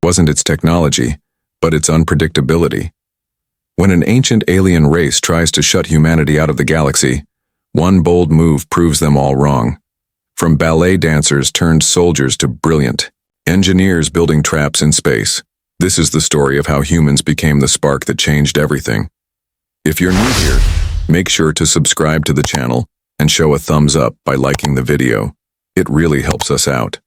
wasn't its technology, but its unpredictability. When an ancient alien race tries to shut humanity out of the galaxy, one bold move proves them all wrong. From ballet dancers turned soldiers to brilliant engineers building traps in space, this is the story of how humans became the spark that changed everything. If you're new here, make sure to subscribe to the channel and show a thumbs up by liking the video. It really helps us out.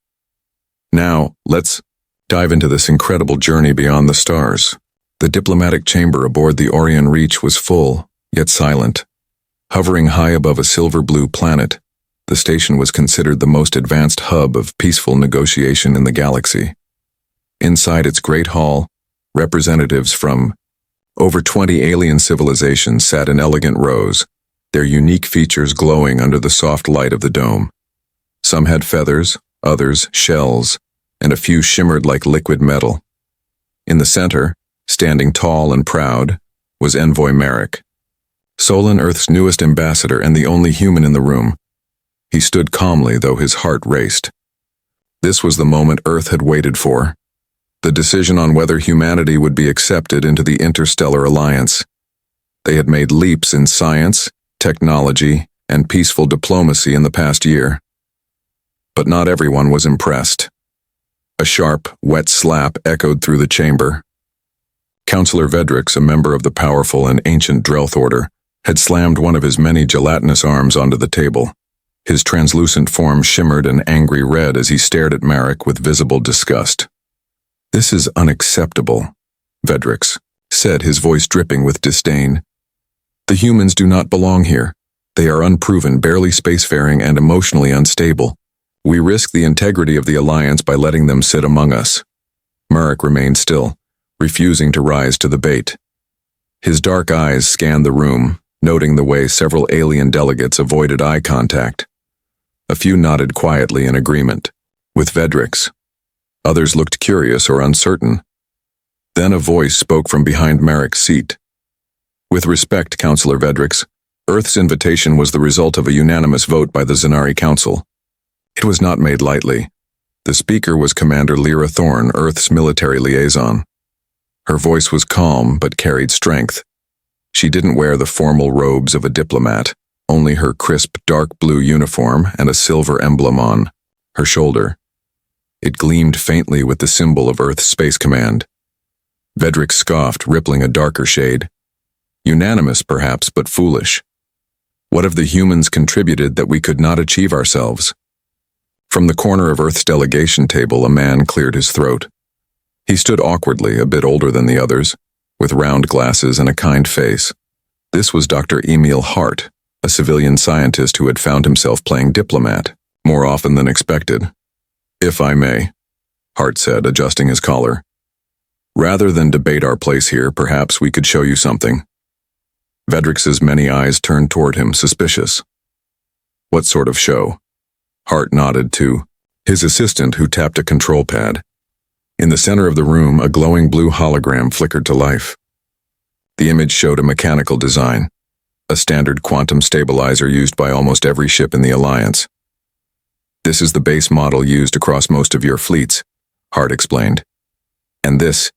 Now, let's dive into this incredible journey beyond the stars. The diplomatic chamber aboard the Orion Reach was full, yet silent. Hovering high above a silver-blue planet, the station was considered the most advanced hub of peaceful negotiation in the galaxy. Inside its great hall, representatives from over 20 alien civilizations sat in elegant rows, their unique features glowing under the soft light of the dome. Some had feathers, others shells, and a few shimmered like liquid metal. In the center, standing tall and proud, was Envoy Merrick, Solon Earth's newest ambassador and the only human in the room. He stood calmly, though his heart raced. This was the moment Earth had waited for. The decision on whether humanity would be accepted into the interstellar alliance. They had made leaps in science, technology, and peaceful diplomacy in the past year. But not everyone was impressed. A sharp, wet slap echoed through the chamber. Councillor Vedrix, a member of the powerful and ancient Drelth Order, had slammed one of his many gelatinous arms onto the table. His translucent form shimmered an angry red as he stared at Merrick with visible disgust. "This is unacceptable," Vedrix said, his voice dripping with disdain. "The humans do not belong here. They are unproven, barely spacefaring, and emotionally unstable. We risk the integrity of the Alliance by letting them sit among us." Merrick remained still, refusing to rise to the bait. His dark eyes scanned the room, noting the way several alien delegates avoided eye contact. A few nodded quietly in agreement, with Vedrix. Others looked curious or uncertain. Then a voice spoke from behind Merrick's seat. "With respect, Councillor Vedrix, Earth's invitation was the result of a unanimous vote by the Zenari Council. It was not made lightly." The speaker was Commander Lyra Thorne, Earth's military liaison. Her voice was calm but carried strength. She didn't wear the formal robes of a diplomat, only her crisp dark blue uniform and a silver emblem on her shoulder. It gleamed faintly with the symbol of Earth's Space Command. Vedrix scoffed, rippling a darker shade. "Unanimous, perhaps, but foolish. What have the humans contributed that we could not achieve ourselves?" From the corner of Earth's delegation table, a man cleared his throat. He stood awkwardly, a bit older than the others, with round glasses and a kind face. This was Dr. Emil Hart, a civilian scientist who had found himself playing diplomat, more often than expected. "If I may," Hart said, adjusting his collar. "Rather than debate our place here, perhaps we could show you something." Vedrix's many eyes turned toward him, suspicious. "What sort of show?" Hart nodded to his assistant, who tapped a control pad. In the center of the room, a glowing blue hologram flickered to life. The image showed a mechanical design, a standard quantum stabilizer used by almost every ship in the Alliance. "This is the base model used across most of your fleets," Hart explained. "And this,"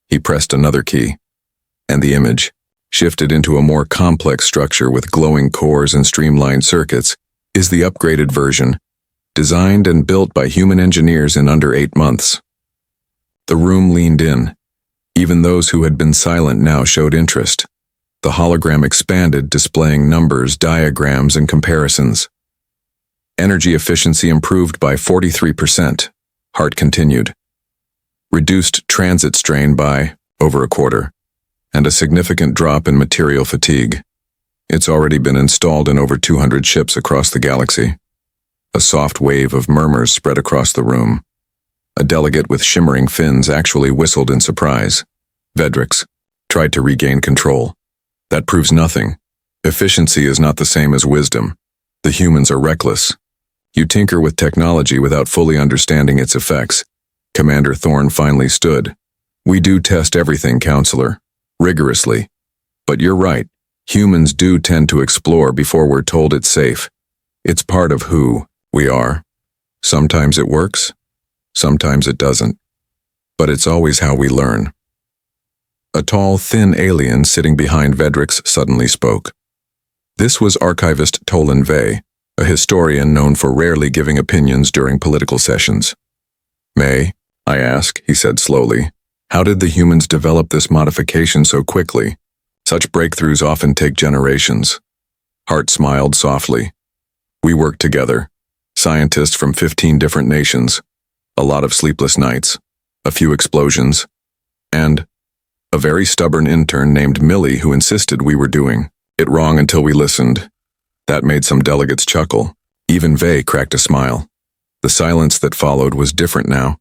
he pressed another key, and the image shifted into a more complex structure with glowing cores and streamlined circuits, "is the upgraded version, designed and built by human engineers in under 8 months. The room leaned in. Even those who had been silent now showed interest. The hologram expanded, displaying numbers, diagrams, and comparisons. "Energy efficiency improved by 43%, Hart continued. "Reduced transit strain by over a quarter, and a significant drop in material fatigue. It's already been installed in over 200 ships across the galaxy." A soft wave of murmurs spread across the room. A delegate with shimmering fins actually whistled in surprise. Vedrix tried to regain control. "That proves nothing. Efficiency is not the same as wisdom. The humans are reckless. You tinker with technology without fully understanding its effects." Commander Thorne finally stood. "We do test everything, Counselor, rigorously. But you're right. Humans do tend to explore before we're told it's safe. It's part of who we are. Sometimes it works, sometimes it doesn't." But it's always how we learn. A tall, thin alien sitting behind Vedrix suddenly spoke. This was archivist Tolan Vey, a historian known for rarely giving opinions during political sessions. "May I ask," he said slowly, "how did the humans develop this modification so quickly? Such breakthroughs often take generations." Hart smiled softly. "We worked together. Scientists from 15 different nations. A lot of sleepless nights. A few explosions. And a very stubborn intern named Millie who insisted we were doing it wrong until we listened." That made some delegates chuckle. Even Vey cracked a smile. The silence that followed was different now.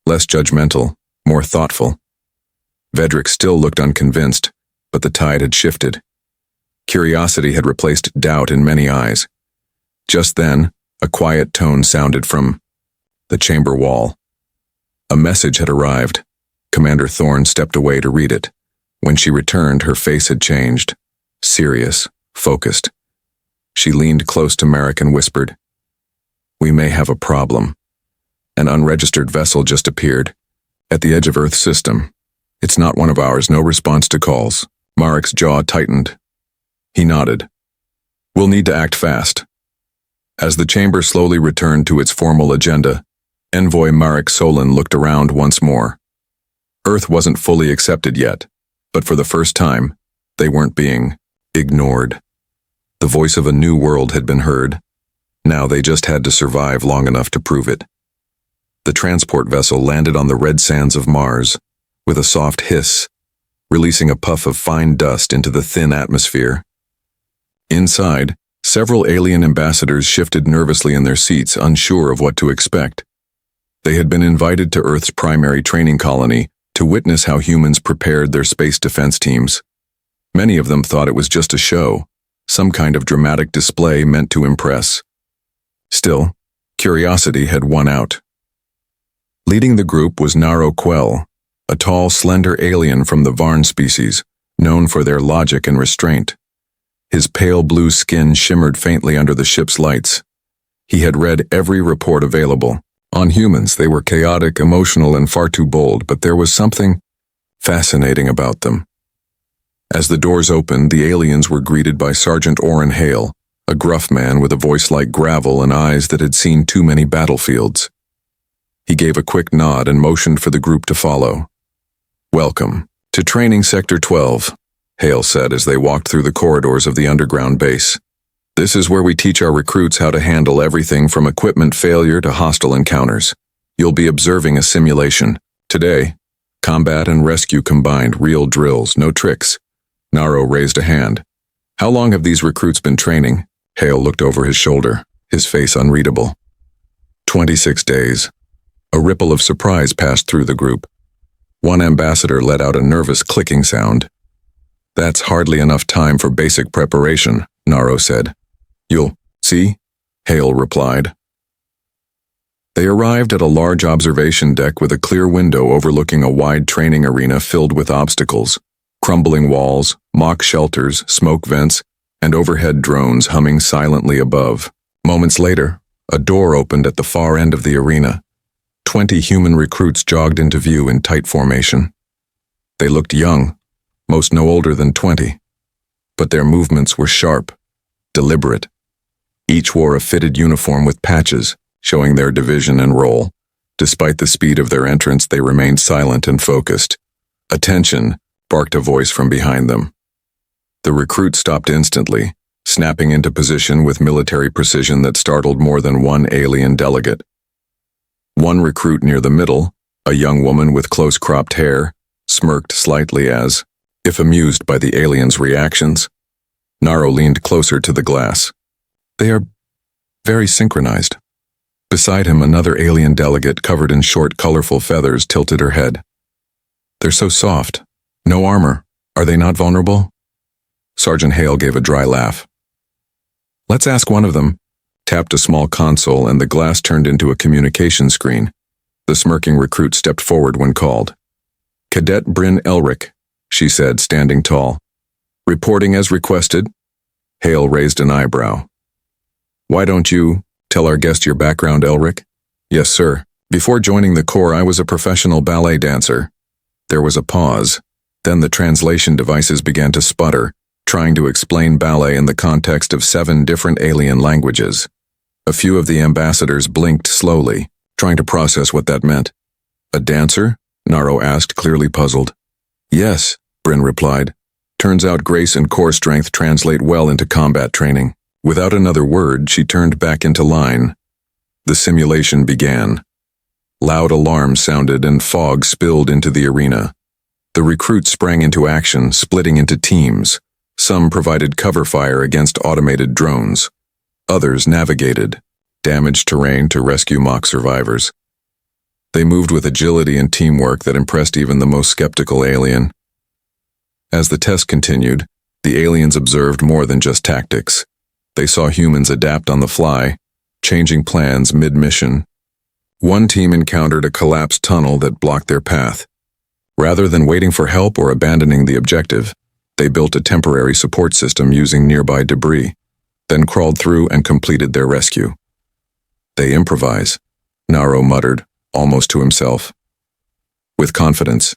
Less judgmental, more thoughtful. Vedrix still looked unconvinced, but the tide had shifted. Curiosity had replaced doubt in many eyes. Just then, a quiet tone sounded from the chamber wall. A message had arrived. Commander Thorne stepped away to read it. When she returned, her face had changed. Serious, focused. She leaned close to Marek and whispered, "We may have a problem. An unregistered vessel just appeared at the edge of Earth's system. It's not one of ours, no response to calls." Marek's jaw tightened. He nodded. "We'll need to act fast." As the chamber slowly returned to its formal agenda, Envoy Marek Solon looked around once more. Earth wasn't fully accepted yet, but for the first time, they weren't being ignored. The voice of a new world had been heard. Now they just had to survive long enough to prove it. The transport vessel landed on the red sands of Mars, with a soft hiss, releasing a puff of fine dust into the thin atmosphere. Inside, several alien ambassadors shifted nervously in their seats, unsure of what to expect. They had been invited to Earth's primary training colony to witness how humans prepared their space defense teams. Many of them thought it was just a show, some kind of dramatic display meant to impress. Still, curiosity had won out. Leading the group was Naro Quell, a tall, slender alien from the Varn species, known for their logic and restraint. His pale blue skin shimmered faintly under the ship's lights. He had read every report available. On humans, they were chaotic, emotional, and far too bold, but there was something fascinating about them. As the doors opened, the aliens were greeted by Sergeant Orrin Hale, a gruff man with a voice like gravel and eyes that had seen too many battlefields. He gave a quick nod and motioned for the group to follow. "Welcome to Training Sector 12, Hale said as they walked through the corridors of the underground base. "This is where we teach our recruits how to handle everything from equipment failure to hostile encounters. You'll be observing a simulation. Today, combat and rescue combined, real drills, no tricks." Naro raised a hand. "How long have these recruits been training?" Hale looked over his shoulder, his face unreadable. 26 days. A ripple of surprise passed through the group. One ambassador let out a nervous clicking sound. "That's hardly enough time for basic preparation," Naro said. "You'll see," Hale replied. They arrived at a large observation deck with a clear window overlooking a wide training arena filled with obstacles, crumbling walls, mock shelters, smoke vents, and overhead drones humming silently above. Moments later, a door opened at the far end of the arena. 20 human recruits jogged into view in tight formation. They looked young, most no older than 20. But their movements were sharp, deliberate. Each wore a fitted uniform with patches, showing their division and role. Despite the speed of their entrance, they remained silent and focused. "Attention," barked a voice from behind them. The recruit stopped instantly, snapping into position with military precision that startled more than one alien delegate. One recruit near the middle, a young woman with close-cropped hair, smirked slightly as, if amused by the alien's reactions. Naro leaned closer to the glass. "They are very synchronized." Beside him, another alien delegate covered in short, colorful feathers tilted her head. "They're so soft. No armor. Are they not vulnerable?" Sergeant Hale gave a dry laugh. "Let's ask one of them," tapped a small console and the glass turned into a communication screen. The smirking recruit stepped forward when called. "Cadet Bryn Elric," she said, standing tall. "Reporting as requested." Hale raised an eyebrow. "Why don't you tell our guest your background, Elric?" "Yes, sir," Before joining the Corps, I was a professional ballet dancer. There was a pause. Then the translation devices began to sputter, trying to explain ballet in the context of 7 different alien languages. A few of the ambassadors blinked slowly, trying to process what that meant. A dancer? Naro asked, clearly puzzled. Yes, Bryn replied. Turns out grace and core strength translate well into combat training. Without another word, she turned back into line. The simulation began. Loud alarms sounded and fog spilled into the arena. The recruits sprang into action, splitting into teams. Some provided cover fire against automated drones. Others navigated damaged terrain to rescue mock survivors. They moved with agility and teamwork that impressed even the most skeptical alien. As the test continued, the aliens observed more than just tactics. They saw humans adapt on the fly, changing plans mid-mission. One team encountered a collapsed tunnel that blocked their path. Rather than waiting for help or abandoning the objective, they built a temporary support system using nearby debris, then crawled through and completed their rescue. They improvise, Naro muttered, almost to himself. With confidence.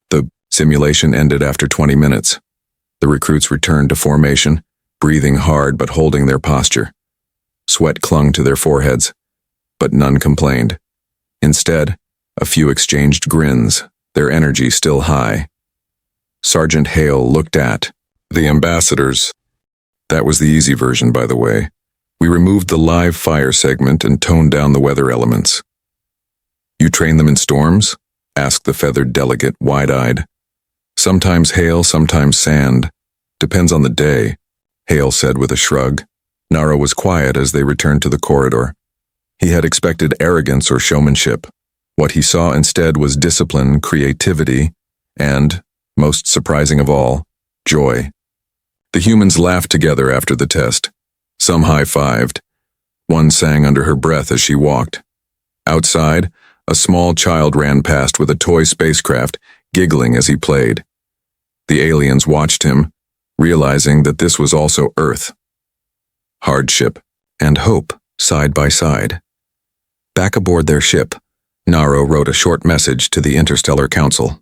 The simulation ended after 20 minutes. The recruits returned to formation, breathing hard but holding their posture. Sweat clung to their foreheads, but none complained. Instead, a few exchanged grins, their energy still high. Sergeant Hale looked at the ambassadors. That was the easy version, by the way. We removed the live fire segment and toned down the weather elements. You train them in storms? Asked the feathered delegate, wide-eyed. Sometimes hail, sometimes sand. Depends on the day, Hale said with a shrug. Naro was quiet as they returned to the corridor. He had expected arrogance or showmanship. What he saw instead was discipline, creativity, and, most surprising of all, joy. The humans laughed together after the test. Some high-fived. One sang under her breath as she walked. Outside, a small child ran past with a toy spacecraft, giggling as he played. The aliens watched him, realizing that this was also Earth. Hardship and hope, side by side. Back aboard their ship, Naro wrote a short message to the Interstellar Council.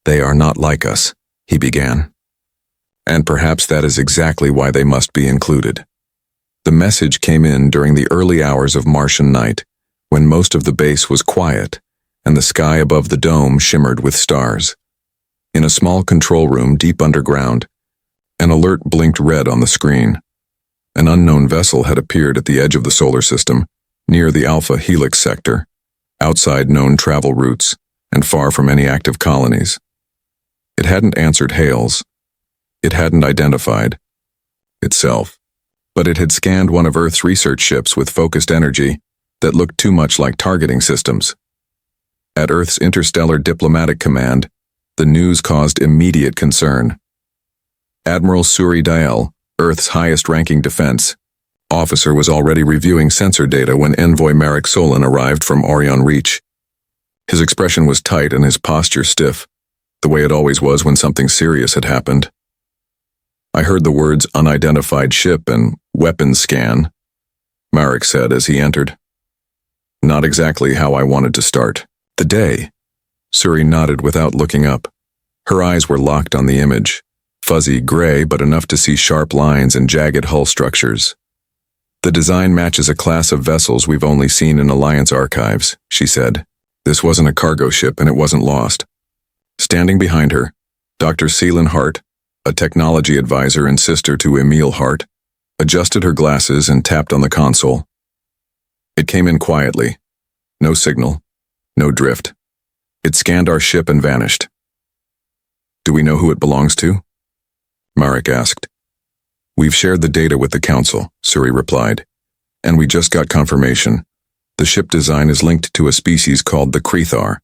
They are not like us, he began. And perhaps that is exactly why they must be included. The message came in during the early hours of Martian night, when most of the base was quiet, and the sky above the dome shimmered with stars. In a small control room deep underground, an alert blinked red on the screen. An unknown vessel had appeared at the edge of the solar system, near the Alpha Helix sector, outside known travel routes, and far from any active colonies. It hadn't answered hails. It hadn't identified itself, but it had scanned one of Earth's research ships with focused energy that looked too much like targeting systems. At Earth's Interstellar Diplomatic Command, the news caused immediate concern. Admiral Suri Diel, Earth's highest-ranking defense officer, was already reviewing sensor data when envoy Marek Solon arrived from Orion Reach. His expression was tight and his posture stiff, the way it always was when something serious had happened. I heard the words unidentified ship and weapons scan, Marek said as he entered. Not exactly how I wanted to start the day. Suri nodded without looking up. Her eyes were locked on the image, fuzzy gray but enough to see sharp lines and jagged hull structures. The design matches a class of vessels we've only seen in Alliance archives, she said. This wasn't a cargo ship and it wasn't lost. Standing behind her, Dr. Celine Hart, a technology advisor and sister to Emil Hart, adjusted her glasses and tapped on the console. It came in quietly. No signal, no drift. It scanned our ship and vanished. Do we know who it belongs to? Marek asked. We've shared the data with the council, Suri replied, and we just got confirmation. The ship design is linked to a species called the Krethar.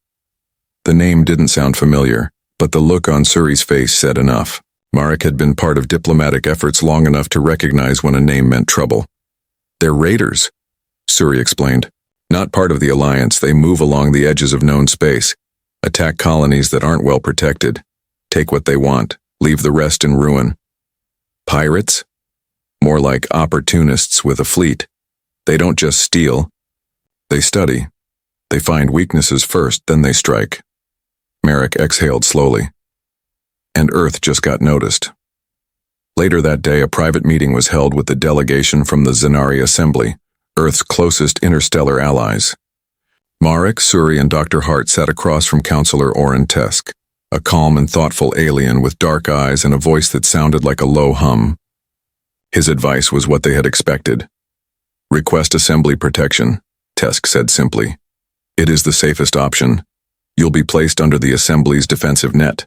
The name didn't sound familiar, but the look on Suri's face said enough. Marek had been part of diplomatic efforts long enough to recognize when a name meant trouble. They're raiders, Suri explained. Not part of the Alliance, they move along the edges of known space, attack colonies that aren't well protected, take what they want, leave the rest in ruin. Pirates? More like opportunists with a fleet. They don't just steal. They study. They find weaknesses first, then they strike. Merrick exhaled slowly. And Earth just got noticed. Later that day, a private meeting was held with the delegation from the Zenari Assembly, Earth's closest interstellar allies. Marek, Suri, and Dr. Hart sat across from Counselor Oren Tesk, a calm and thoughtful alien with dark eyes and a voice that sounded like a low hum. His advice was what they had expected. Request Assembly protection, Tesk said simply. It is the safest option. You'll be placed under the Assembly's defensive net.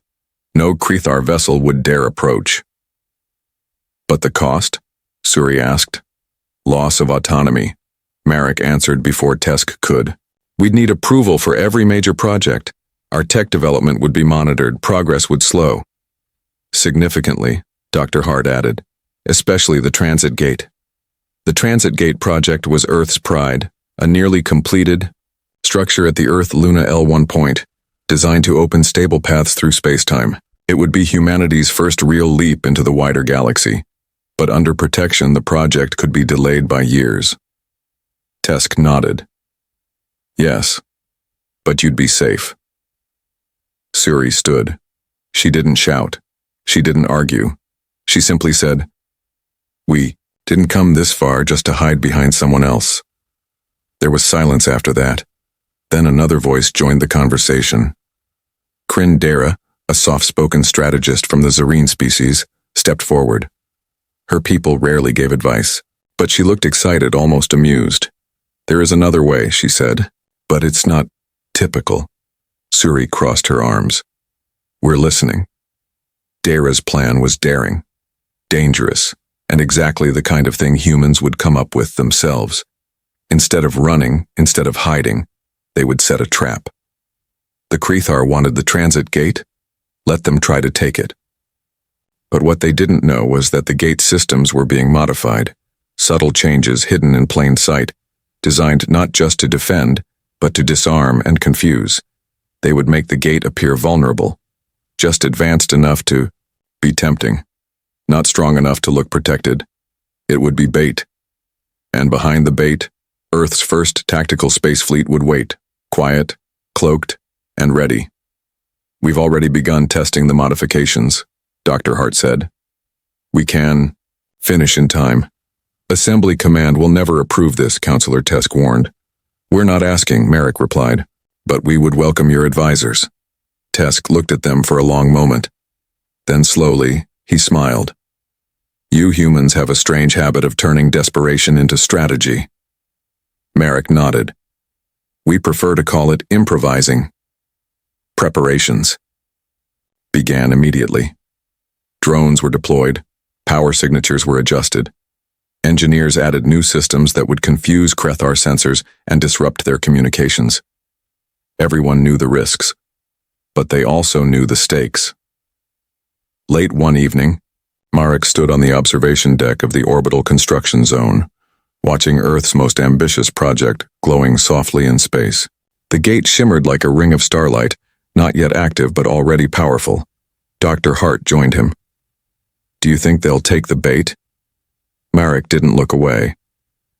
No Krethar vessel would dare approach. But the cost? Suri asked. Loss of autonomy, Marek answered before Tesk could. We'd need approval for every major project. Our tech development would be monitored, progress would slow. Significantly, Dr. Hart added, especially the transit gate. The transit gate project was Earth's pride, a nearly completed structure at the Earth-Luna L1 point, designed to open stable paths through spacetime. It would be humanity's first real leap into the wider galaxy. But under protection, the project could be delayed by years. Tesk nodded. Yes, but you'd be safe. Suri stood. She didn't shout. She didn't argue. She simply said, We didn't come this far just to hide behind someone else. There was silence after that. Then another voice joined the conversation. Kryn Dara, a soft-spoken strategist from the Zareen species, stepped forward. Her people rarely gave advice, but she looked excited, almost amused. There is another way, she said, but it's not typical. Suri crossed her arms. We're listening. Dara's plan was daring, dangerous, and exactly the kind of thing humans would come up with themselves. Instead of running, instead of hiding, they would set a trap. The Krethar wanted the transit gate. Let them try to take it. But what they didn't know was that the gate systems were being modified, subtle changes hidden in plain sight, designed not just to defend, but to disarm and confuse. They would make the gate appear vulnerable, just advanced enough to be tempting, not strong enough to look protected. It would be bait. And behind the bait, Earth's first tactical space fleet would wait, quiet, cloaked, and ready. We've already begun testing the modifications, Dr. Hart said. We can finish in time. Assembly Command will never approve this, Counselor Tesk warned. We're not asking, Merrick replied, but we would welcome your advisors. Tesk looked at them for a long moment. Then slowly, he smiled. You humans have a strange habit of turning desperation into strategy. Merrick nodded. We prefer to call it improvising. Preparations began immediately. Drones were deployed, power signatures were adjusted. Engineers added new systems that would confuse Krethar sensors and disrupt their communications. Everyone knew the risks, but they also knew the stakes. Late one evening, Marek stood on the observation deck of the orbital construction zone, watching Earth's most ambitious project glowing softly in space. The gate shimmered like a ring of starlight, not yet active but already powerful. Dr. Hart joined him. Do you think they'll take the bait? Marek didn't look away.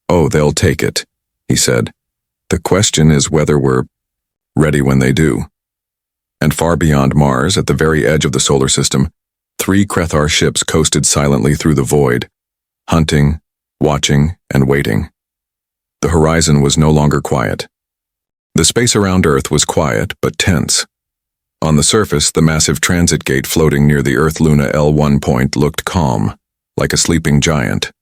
Oh, they'll take it, he said. The question is whether we're ready when they do. And far beyond Mars, at the very edge of the solar system, 3 Krethar ships coasted silently through the void, hunting, watching, and waiting. The horizon was no longer quiet. The space around Earth was quiet, but tense. On the surface, the massive transit gate floating near the Earth-Luna L1 point looked calm, like a sleeping giant.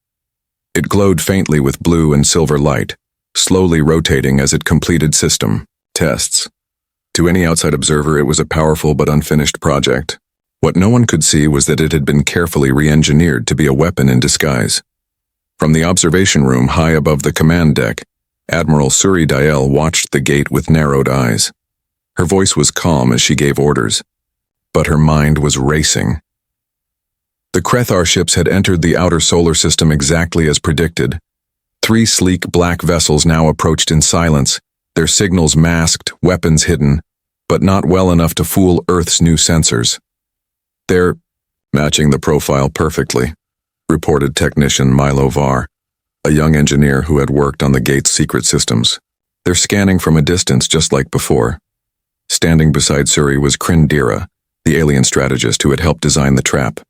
It glowed faintly with blue and silver light, slowly rotating as it completed system tests. To any outside observer, it was a powerful but unfinished project. What no one could see was that it had been carefully re-engineered to be a weapon in disguise. From the observation room high above the command deck, Admiral Suri Diel watched the gate with narrowed eyes. Her voice was calm as she gave orders, but her mind was racing. The Krethar ships had entered the outer solar system exactly as predicted. 3 sleek black vessels now approached in silence, their signals masked, weapons hidden, but not well enough to fool Earth's new sensors. They're matching the profile perfectly, reported technician Milo Var, a young engineer who had worked on the gate's secret systems. They're scanning from a distance just like before. Standing beside Suri was Krindira, the alien strategist who had helped design the trap.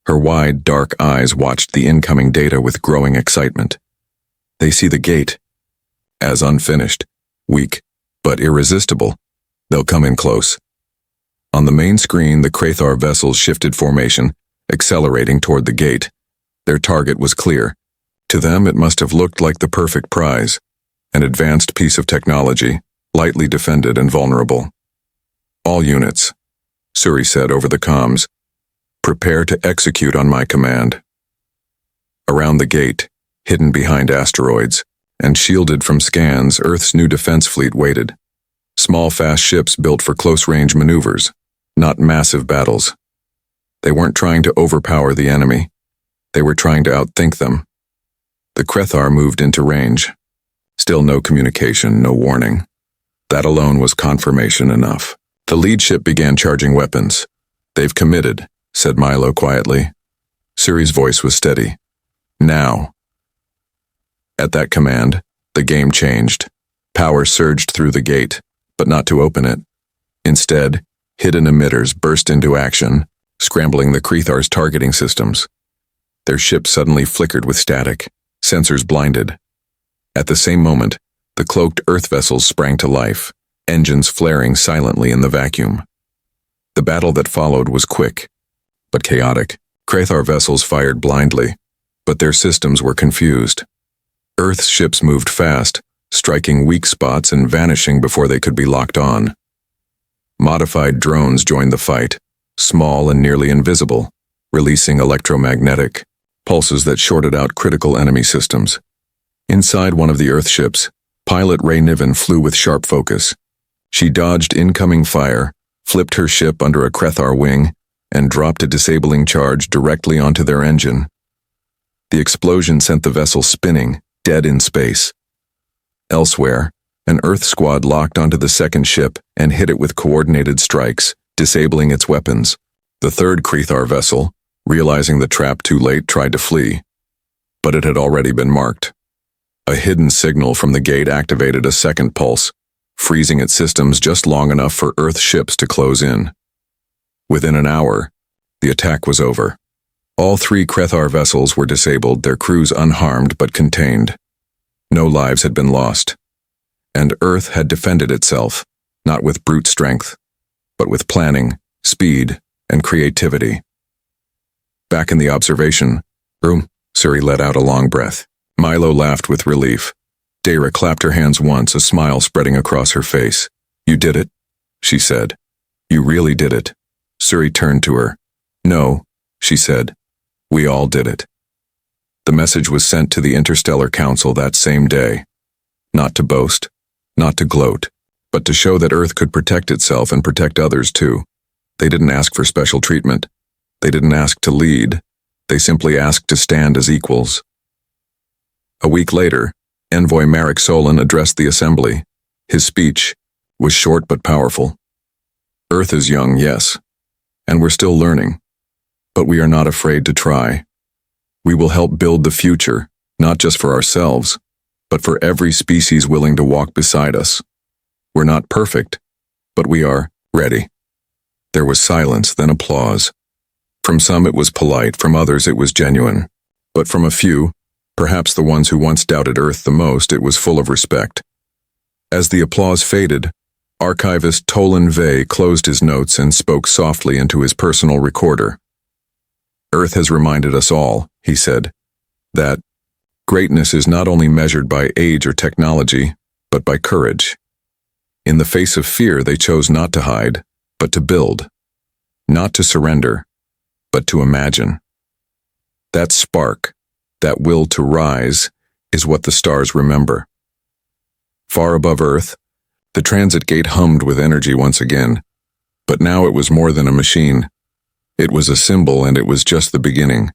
Her wide, dark eyes watched the incoming data with growing excitement. They see the gate as unfinished, weak, but irresistible. They'll come in close. On the main screen, the Krathar vessels shifted formation, accelerating toward the gate. Their target was clear. To them, it must have looked like the perfect prize, an advanced piece of technology, lightly defended and vulnerable. All units, Suri said over the comms, prepare to execute on my command. Around the gate, hidden behind asteroids, and shielded from scans, Earth's new defense fleet waited. Small, fast ships built for close-range maneuvers, not massive battles. They weren't trying to overpower the enemy. They were trying to outthink them. The Krathar moved into range. Still no communication, no warning. That alone was confirmation enough. The lead ship began charging weapons. They've committed, said Milo quietly. Suri's voice was steady. Now. At that command, the game changed. Power surged through the gate, but not to open it. Instead, hidden emitters burst into action, scrambling the Krathar's targeting systems. Their ship suddenly flickered with static, sensors blinded. At the same moment, the cloaked Earth vessels sprang to life, engines flaring silently in the vacuum. The battle that followed was quick, but chaotic. Krathar vessels fired blindly, but their systems were confused. Earth's ships moved fast, striking weak spots and vanishing before they could be locked on. Modified drones joined the fight, small and nearly invisible, releasing electromagnetic pulses that shorted out critical enemy systems. Inside one of the Earth ships, pilot Ray Niven flew with sharp focus. She dodged incoming fire, flipped her ship under a Krathar wing, and dropped a disabling charge directly onto their engine. The explosion sent the vessel spinning, dead in space. Elsewhere, an Earth squad locked onto the second ship and hit it with coordinated strikes, disabling its weapons. The third Krathar vessel, realizing the trap too late, tried to flee, but it had already been marked. A hidden signal from the gate activated a second pulse, freezing its systems just long enough for Earth ships to close in. Within an hour, the attack was over. All three Krathar vessels were disabled, their crews unharmed but contained. No lives had been lost. And Earth had defended itself, not with brute strength, but with planning, speed, and creativity. Back in the observation room, Suri let out a long breath. Milo laughed with relief. Dara clapped her hands once, a smile spreading across her face. You did it, she said. You really did it. Suri turned to her. No, she said. We all did it. The message was sent to the Interstellar Council that same day. Not to boast, not to gloat, but to show that Earth could protect itself and protect others too. They didn't ask for special treatment. They didn't ask to lead. They simply asked to stand as equals. A week later, Envoy Marek Solon addressed the assembly. His speech was short but powerful. Earth is young, yes, and we're still learning. But we are not afraid to try. We will help build the future, not just for ourselves, but for every species willing to walk beside us. We're not perfect, but we are ready. There was silence, then applause. From some it was polite, from others it was genuine. But from a few, perhaps the ones who once doubted Earth the most, it was full of respect. As the applause faded, archivist Tolan Vey closed his notes and spoke softly into his personal recorder. Earth has reminded us all, he said, that greatness is not only measured by age or technology, but by courage. In the face of fear, they chose not to hide, but to build. Not to surrender, but to imagine. That spark, that will to rise, is what the stars remember. Far above Earth, the transit gate hummed with energy once again, but now it was more than a machine. It was a symbol, and it was just the beginning.